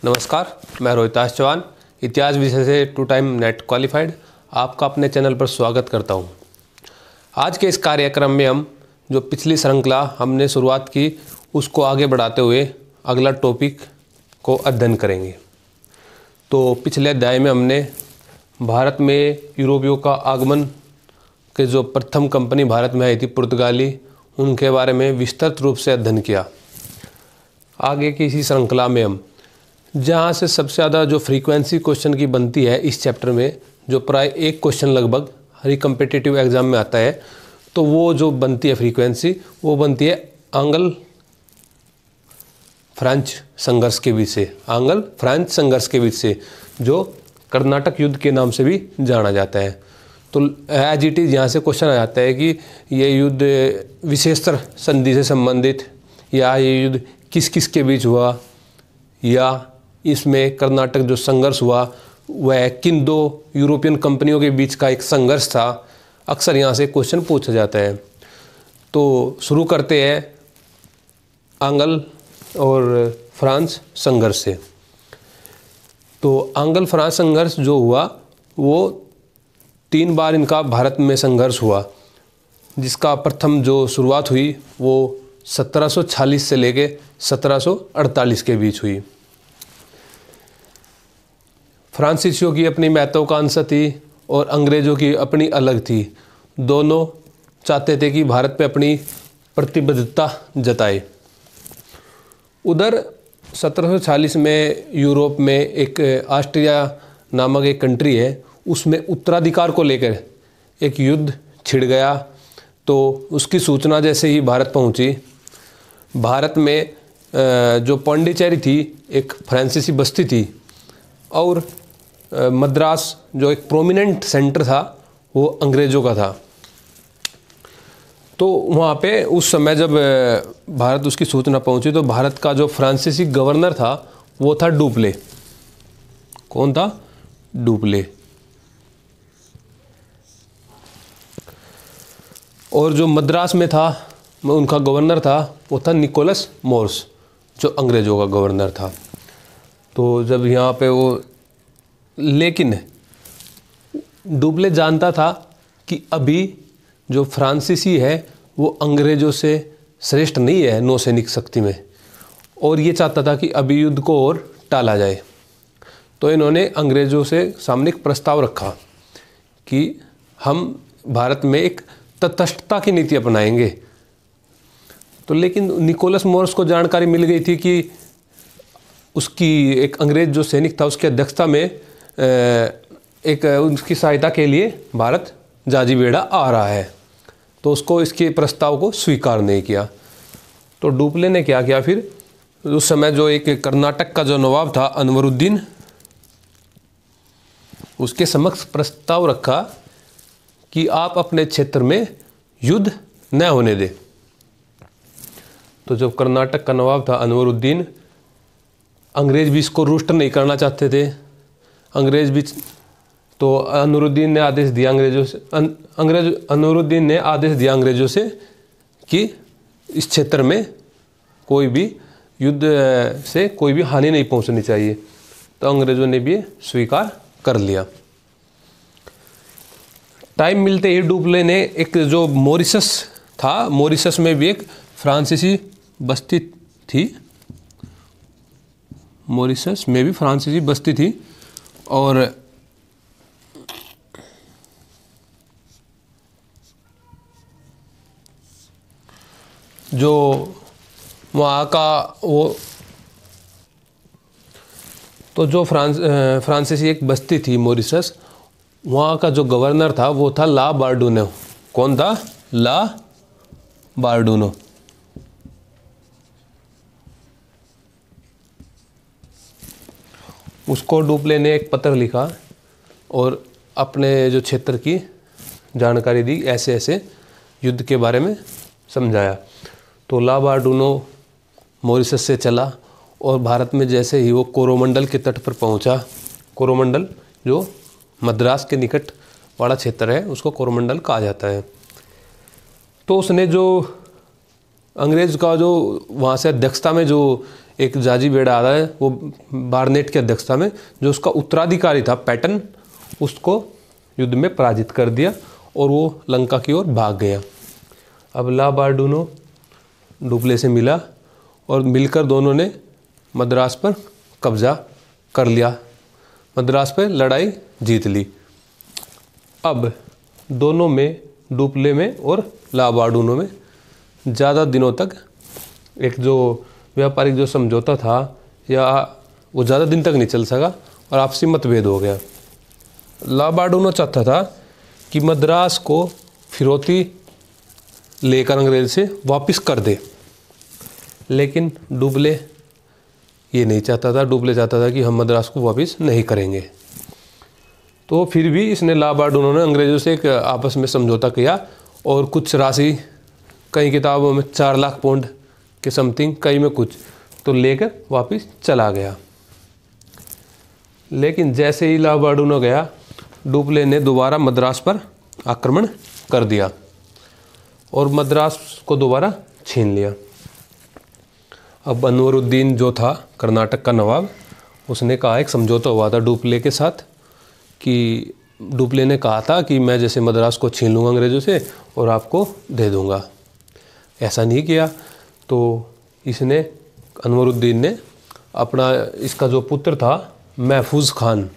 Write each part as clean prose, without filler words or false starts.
नमस्कार, मैं रोहिताश चौहान, इतिहास विषय से 2 टाइम नेट क्वालिफाइड आपका अपने चैनल पर स्वागत करता हूं। आज के इस कार्यक्रम में हम जो पिछली श्रृंखला हमने शुरुआत की उसको आगे बढ़ाते हुए अगला टॉपिक को अध्ययन करेंगे। तो पिछले अध्याय में हमने भारत में यूरोपियों का आगमन के जो प्रथम कंपनी भारत में आई थी पुर्तगाली, उनके बारे में विस्तृत रूप से अध्ययन किया। आगे की इसी श्रृंखला में हम जहाँ से सबसे ज़्यादा जो फ्रीक्वेंसी क्वेश्चन की बनती है इस चैप्टर में, जो प्राय एक क्वेश्चन लगभग हर एक कम्पिटिटिव एग्जाम में आता है, तो वो जो बनती है फ्रीक्वेंसी वो बनती है आंग्ल फ्रेंच संघर्ष के बीच से, आंग्ल फ्रेंच संघर्ष के बीच से, जो कर्नाटक युद्ध के नाम से भी जाना जाता है। तो एज इट इज़ यहाँ से क्वेश्चन आ जाता है कि ये युद्ध विशेषतर संधि से संबंधित, या ये युद्ध किस किस के बीच हुआ, या इसमें कर्नाटक जो संघर्ष हुआ वह किन 2 यूरोपियन कंपनियों के बीच का एक संघर्ष था। अक्सर यहाँ से क्वेश्चन पूछा जाता है। तो शुरू करते हैं आंग्ल और फ्रांस संघर्ष से। तो आंग्ल फ्रांस संघर्ष जो हुआ वो 3 बार इनका भारत में संघर्ष हुआ, जिसका प्रथम जो शुरुआत हुई वो 1746 से लेके 1748 के बीच हुई। फ्रांसीसियों की अपनी महत्वाकांक्षा थी और अंग्रेज़ों की अपनी अलग थी। दोनों चाहते थे कि भारत पे अपनी प्रतिबद्धता जताए। उधर 1740 में यूरोप में एक ऑस्ट्रिया नामक एक कंट्री है, उसमें उत्तराधिकार को लेकर एक युद्ध छिड़ गया। तो उसकी सूचना जैसे ही भारत पहुंची, भारत में जो पांडिचेरी थी एक फ्रांसीसी बस्ती थी, और मद्रास जो एक प्रोमिनेंट सेंटर था वो अंग्रेज़ों का था। तो वहाँ पे उस समय जब भारत उसकी सूचना पहुँची तो भारत का जो फ्रांसीसी गवर्नर था वो था डुप्ले। कौन था? डुप्ले। और जो मद्रास में था उनका गवर्नर था वो था निकोलस मोर्स, जो अंग्रेज़ों का गवर्नर था। तो जब यहाँ पे वो, लेकिन डुप्ले जानता था कि अभी जो फ्रांसीसी है वो अंग्रेज़ों से श्रेष्ठ नहीं है नौसैनिक शक्ति में, और ये चाहता था कि अभी युद्ध को और टाला जाए। तो इन्होंने अंग्रेज़ों से सामने एक प्रस्ताव रखा कि हम भारत में एक तटस्थता की नीति अपनाएंगे। तो लेकिन निकोलस मोर्स को जानकारी मिल गई थी कि उसकी एक अंग्रेज़ जो सैनिक था उसकी अध्यक्षता में एक उनकी सहायता के लिए भारत जाजी बेड़ा आ रहा है। तो उसको इसके प्रस्ताव को स्वीकार नहीं किया। तो डुप्ले ने क्या किया फिर, उस समय जो एक कर्नाटक का जो नवाब था अनवरुद्दीन, उसके समक्ष प्रस्ताव रखा कि आप अपने क्षेत्र में युद्ध न होने दें। तो जब कर्नाटक का नवाब था अनवरुद्दीन, अंग्रेज़ भी इसको रुष्ट नहीं करना चाहते थे। अंग्रेज़ भी, तो अनवरुद्दीन ने आदेश दिया अंग्रेज़ों से कि इस क्षेत्र में कोई भी युद्ध से कोई भी हानि नहीं पहुंचनी चाहिए। तो अंग्रेज़ों ने भी स्वीकार कर लिया। टाइम मिलते ही डुप्ले ने एक जो मॉरिशस था, मॉरिशस में भी एक फ्रांसीसी बस्ती थी, मॉरिशस में भी फ्रांसीसी बस्ती थी, और जो वहाँ का वो, तो जो फ्रांसीसी एक बस्ती थी मॉरिशस, वहाँ का जो गवर्नर था वो था ला बार्डूनो। कौन था? ला बार्डूनो। उसको डुप्ले ने एक पत्र लिखा और अपने जो क्षेत्र की जानकारी दी, ऐसे ऐसे युद्ध के बारे में समझाया। तो ला बार्डूनो मॉरिशस से चला और भारत में जैसे ही वो कोरोमंडल के तट पर पहुंचा, कोरोमंडल जो मद्रास के निकट वाला क्षेत्र है उसको कोरोमंडल कहा जाता है, तो उसने जो अंग्रेज़ का जो वहाँ से अध्यक्षता में जो एक जाजी बेड़ा आता है, वो बार्नेट की अध्यक्षता में, जो उसका उत्तराधिकारी था पैटन, उसको युद्ध में पराजित कर दिया और वो लंका की ओर भाग गया। अब ला बार्डूनो डुप्ले से मिला और मिलकर दोनों ने मद्रास पर कब्जा कर लिया, मद्रास पर लड़ाई जीत ली। अब दोनों में, डुप्ले में और ला बार्डूनो में ज़्यादा दिनों तक एक जो व्यापारिक जो समझौता था या वो ज़्यादा दिन तक नहीं चल सका और आपसी मतभेद हो गया। ला बार्डूनो चाहता था कि मद्रास को फिरौती लेकर अंग्रेज से वापस कर दे, लेकिन डुप्ले ये नहीं चाहता था। डुप्ले चाहता था कि हम मद्रास को वापस नहीं करेंगे। तो फिर भी इसने ला बार्डूनो ने अंग्रेज़ों से एक आपस में समझौता किया और कुछ राशि, कई किताबों में 4 लाख पाउंड के समथिंग, कई में कुछ, तो लेकर वापस चला गया। लेकिन जैसे ही ला बार्डूनो गया, डुप्ले ने दोबारा मद्रास पर आक्रमण कर दिया और मद्रास को दोबारा छीन लिया। अब अनवरुद्दीन जो था कर्नाटक का नवाब, उसने कहा, एक समझौता हुआ था डुप्ले के साथ कि डुप्ले ने कहा था कि मैं जैसे मद्रास को छीन लूँगा अंग्रेज़ों से और आपको दे दूँगा। ऐसा नहीं किया, तो इसने, अनवरुद्दीन ने अपना, इसका जो पुत्र था महफूज खान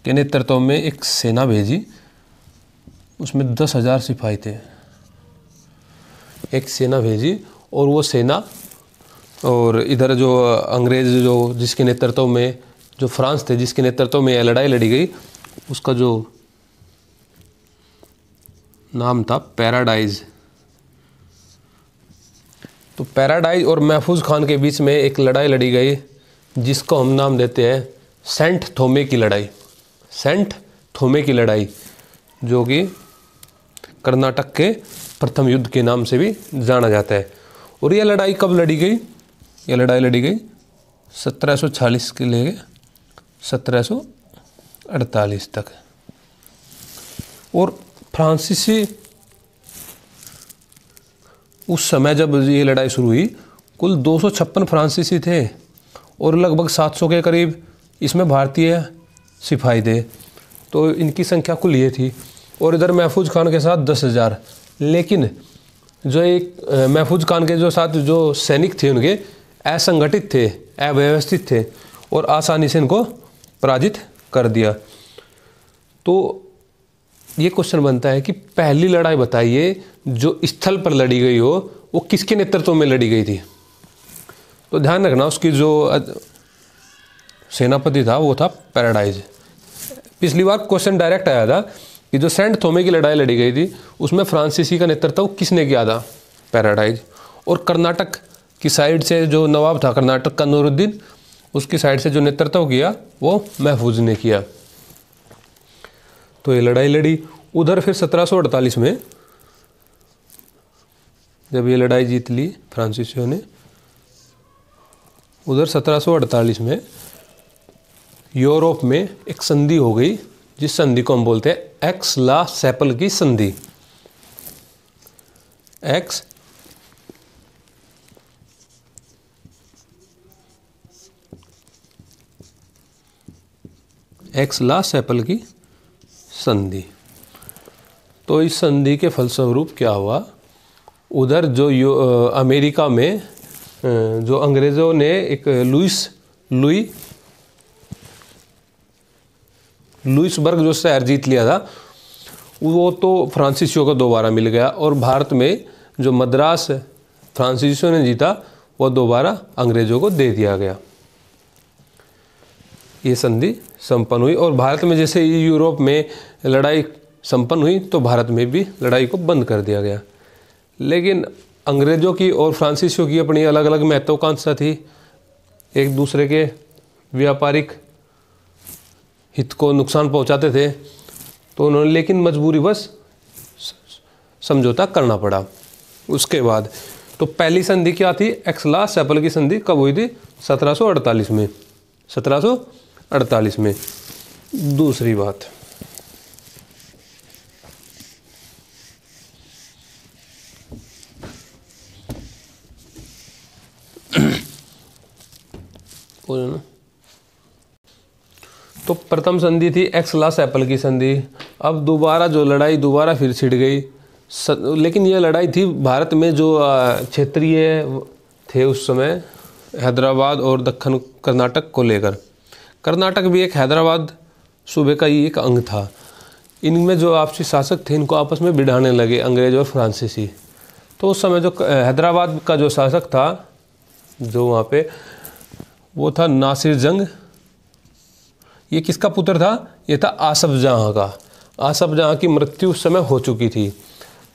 के नेतृत्व में एक सेना भेजी। उसमें 10,000 सिपाही थे। एक सेना भेजी और वो सेना, और इधर जो अंग्रेज़ जो जिसके नेतृत्व में, जो फ्रांस थे जिसके नेतृत्व में यह लड़ाई लड़ी गई, उसका जो नाम था पैराडाइज। तो पैराडाइज और महफूज खान के बीच में एक लड़ाई लड़ी गई जिसको हम नाम देते हैं सेंट थोमे की लड़ाई। सेंट थोमे की लड़ाई, जो कि कर्नाटक के प्रथम युद्ध के नाम से भी जाना जाता है। और यह लड़ाई कब लड़ी गई? यह लड़ाई लड़ी गई 1740 के लेके 1748 तक। और फ्रांसीसी, उस समय जब ये लड़ाई शुरू हुई, कुल 256 फ्रांसीसी थे और लगभग 700 के करीब इसमें भारतीय सिपाही थे। तो इनकी संख्या कुल ये थी। और इधर महफूज खान के साथ 10,000। लेकिन जो एक महफूज खान के जो साथ जो सैनिक थे उनके असंगठित थे, अव्यवस्थित थे और आसानी से इनको पराजित कर दिया। तो ये क्वेश्चन बनता है कि पहली लड़ाई बताइए जो स्थल पर लड़ी गई हो, वो किसके नेतृत्व में लड़ी गई थी? तो ध्यान रखना, उसकी जो सेनापति था वो था पैराडाइज। पिछली बार क्वेश्चन डायरेक्ट आया था कि जो सेंट थोमे की लड़ाई लड़ी गई थी उसमें फ्रांसीसी का नेतृत्व किसने किया था? पैराडाइज। और कर्नाटक की साइड से जो नवाब था कर्नाटक का, नूरुद्दीन, उसकी साइड से जो नेतृत्व किया वो महफूज ने किया। तो ये लड़ाई लड़ी। उधर फिर 1748 में जब ये लड़ाई जीत ली फ्रांसीसियों ने, उधर 1748 में यूरोप में एक संधि हो गई, जिस संधि को हम बोलते हैं एक्स ला सैपल की संधि। एक्स ला सैपल की संधि। तो इस संधि के फलस्वरूप क्या हुआ, उधर जो अमेरिका में जो अंग्रेज़ों ने एक लुइसबर्ग जो शहर जीत लिया था, वो तो फ्रांसीसियों को दोबारा मिल गया। और भारत में जो मद्रास फ्रांसीसियों ने जीता, वो दोबारा अंग्रेज़ों को दे दिया गया। ये संधि संपन्न हुई। और भारत में जैसे यूरोप में लड़ाई संपन्न हुई, तो भारत में भी लड़ाई को बंद कर दिया गया। लेकिन अंग्रेज़ों की और फ्रांसीसियों की अपनी अलग अलग महत्वाकांक्षा थी, एक दूसरे के व्यापारिक हित को नुकसान पहुंचाते थे। तो उन्होंने, लेकिन मजबूरी बस समझौता करना पड़ा। उसके बाद तो पहली संधि क्या थी? एक्स ला सैपल की संधि कब हुई थी? 1748 में। 1748 में। दूसरी बात, बोलो ना। तो प्रथम संधि थी एक्स-ला-सैपल की संधि। अब दोबारा जो लड़ाई दोबारा फिर छिड़ गई, लेकिन ये लड़ाई थी भारत में जो क्षेत्रीय थे उस समय, हैदराबाद और दक्कन कर्नाटक को लेकर। कर्नाटक भी एक हैदराबाद सूबे का ही एक अंग था। इनमें जो आपसी शासक थे इनको आपस में भिड़ाने लगे अंग्रेज और फ्रांसीसी। तो उस समय जो हैदराबाद का जो शासक था जो वहाँ पे, वो था नासिर जंग। ये किसका पुत्र था? ये था आसफ जहाँ का। आसफ जहाँ की मृत्यु उस समय हो चुकी थी।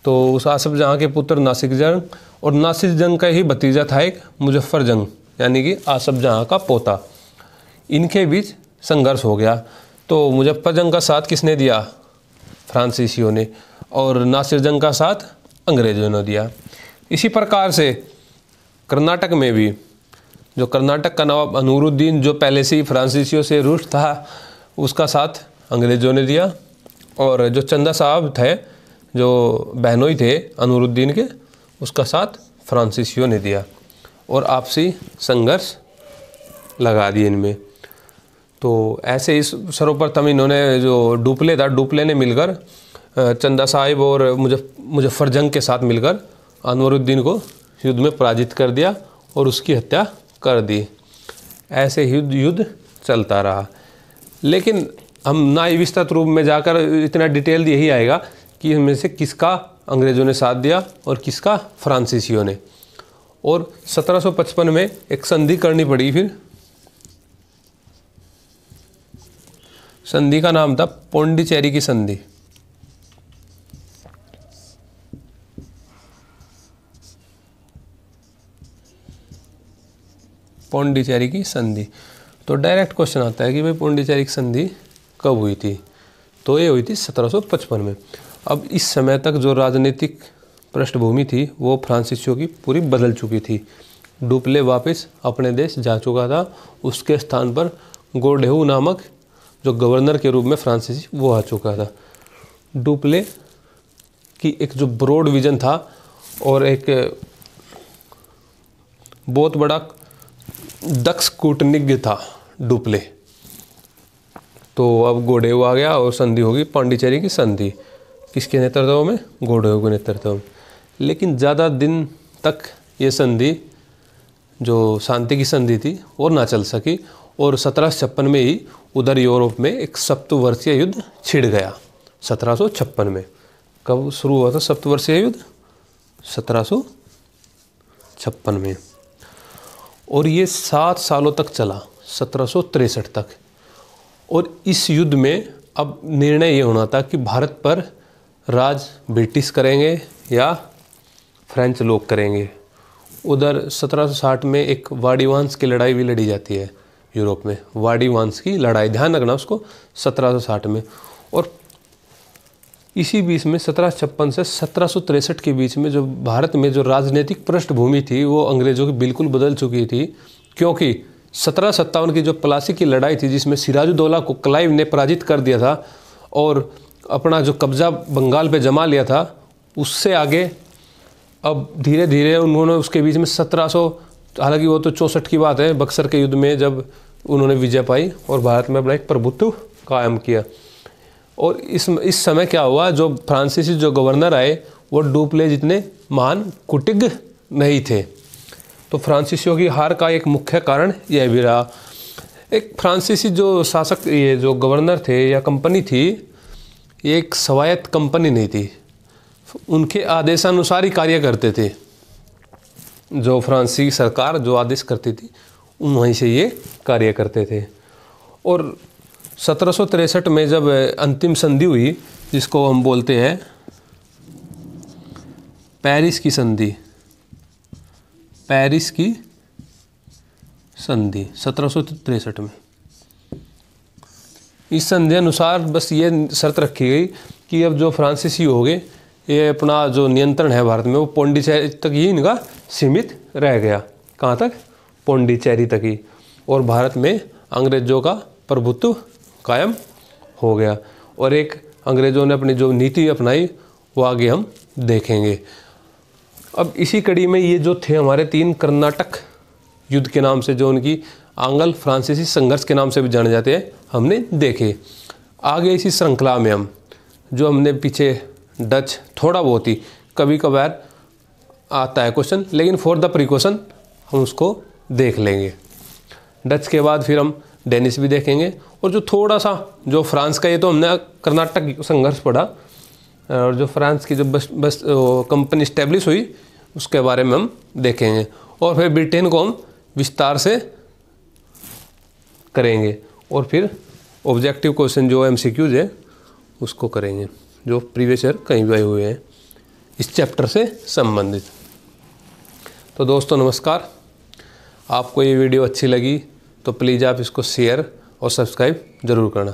तो उस आसफ जहाँ के पुत्र नासिर जंग, और नासिर जंग का ही भतीजा था एक मुजफ्फर जंग, यानी कि आसफ जहाँ का पोता। इनके बीच संघर्ष हो गया। तो मुजफ्फर जंग का साथ किसने दिया? फ्रांसीसियों ने। और नासिर जंग का साथ अंग्रेज़ों ने दिया। इसी प्रकार से कर्नाटक में भी जो कर्नाटक का नवाब अनूरुद्दीन, जो पहले से ही फ्रांसीसियों से रुष्ट था, उसका साथ अंग्रेज़ों ने दिया। और जो चंदा साहब थे, जो बहनोई थे अनूरुद्दीन के, उसका साथ फ्रांसीसियों ने दिया और आपसी संघर्ष लगा दिए इनमें। तो ऐसे इस सर्वप्रथम इन्होंने जो डुप्ले था, डुप्ले ने मिलकर चंदा साहिब और मुजफ्फर जंग के साथ मिलकर अनवरुद्दीन को युद्ध में पराजित कर दिया और उसकी हत्या कर दी। ऐसे युद्ध चलता रहा। लेकिन हम ना ही विस्तृत रूप में जाकर इतना डिटेल यही आएगा कि इनमें से किसका अंग्रेज़ों ने साथ दिया और किसका फ्रांसीसियों ने। और 1755 में एक संधि करनी पड़ी। फिर संधि का नाम था पौंडीचेरी की संधि। पौंडीचेरी की संधि। तो डायरेक्ट क्वेश्चन आता है कि भाई पौंडीचेरी की संधि कब हुई थी? तो ये हुई थी 1755 में। अब इस समय तक जो राजनीतिक पृष्ठभूमि थी वो फ्रांसीसियों की पूरी बदल चुकी थी। डुप्ले वापस अपने देश जा चुका था। उसके स्थान पर गोडेहू नामक जो गवर्नर के रूप में फ्रांसीसी वो आ चुका था। डुप्ले की एक जो ब्रॉड विजन था और एक बहुत बड़ा दक्ष कूटनीतिज्ञ था डुप्ले। तो अब गोडेहू आ गया और संधि होगी पौंडीचेरी की संधि। किसके नेतृत्व में? गोडेहू के नेतृत्व में। लेकिन ज़्यादा दिन तक ये संधि जो शांति की संधि थी वो ना चल सकी और 1756 में ही उधर यूरोप में एक सप्तवर्षीय युद्ध छिड़ गया। 1756 में। कब शुरू हुआ था सप्तवर्षीय युद्ध? 1756 में। और ये 7 सालों तक चला, 1763 तक। और इस युद्ध में अब निर्णय ये होना था कि भारत पर राज ब्रिटिश करेंगे या फ्रेंच लोग करेंगे। उधर 1760 में एक वाड़ी वंश की लड़ाई भी लड़ी जाती है यूरोप में। वाड़ी वंश की लड़ाई, ध्यान रखना उसको, 1760 में। और इसी बीच में 1756 से 1763 के बीच में जो भारत में जो राजनीतिक पृष्ठभूमि थी वो अंग्रेज़ों की बिल्कुल बदल चुकी थी। क्योंकि 1757 की जो प्लासी की लड़ाई थी जिसमें सिराजुद्दौला को क्लाइव ने पराजित कर दिया था और अपना जो कब्जा बंगाल पे जमा लिया था, उससे आगे अब धीरे धीरे उन्होंने उसके बीच में 1700, हालांकि वो तो 64 की बात है, बक्सर के युद्ध में जब उन्होंने विजय पाई और भारत में अपना एक प्रभुत्व कायम किया। और इस समय क्या हुआ, जो फ्रांसीसी जो गवर्नर आए वो डुप्ले जितने महान कूटनीतिज्ञ नहीं थे। तो फ्रांसीसियों की हार का एक मुख्य कारण यह भी रहा। एक फ्रांसीसी जो शासक, ये जो गवर्नर थे या कंपनी थी, ये एक स्वायत्त कंपनी नहीं थी। उनके आदेशानुसार ही कार्य करते थे। जो फ्रांसीसी सरकार जो आदेश करती थी वहीं से ये कार्य करते थे। और 1763 में जब अंतिम संधि हुई, जिसको हम बोलते हैं पेरिस की संधि, पेरिस की संधि 1763 में, इस संधि अनुसार बस ये शर्त रखी गई कि अब जो फ्रांसीसी हो गए, ये अपना जो नियंत्रण है भारत में वो पौंडीचेरी तक ही इनका सीमित रह गया। कहाँ तक? पौंडीचेरी तक ही। और भारत में अंग्रेज़ों का प्रभुत्व कायम हो गया। और एक अंग्रेज़ों ने अपनी जो नीति अपनाई वो आगे हम देखेंगे। अब इसी कड़ी में ये जो थे हमारे 3 कर्नाटक युद्ध के नाम से जो उनकी आंग्ल फ्रांसीसी संघर्ष के नाम से भी जाने जाते हैं, हमने देखे। आगे इसी श्रृंखला में हम जो हमने पीछे डच थोड़ा बहुत ही कभी कभार आता है क्वेश्चन, लेकिन फॉर द प्रिकॉशन हम उसको देख लेंगे। डच के बाद फिर हम डेनिश भी देखेंगे, और जो थोड़ा सा जो फ्रांस का, ये तो हमने कर्नाटक संघर्ष पढ़ा, और जो फ्रांस की जो बस कंपनी स्टैब्लिश हुई उसके बारे में हम देखेंगे। और फिर ब्रिटेन को हम विस्तार से करेंगे, और फिर ऑब्जेक्टिव क्वेश्चन जो MCQs है उसको करेंगे, जो प्रीवियस ईयर कहीं भी आए हुए हैं इस चैप्टर से संबंधित। तो दोस्तों नमस्कार, आपको ये वीडियो अच्छी लगी तो प्लीज़ आप इसको शेयर और सब्सक्राइब ज़रूर करना।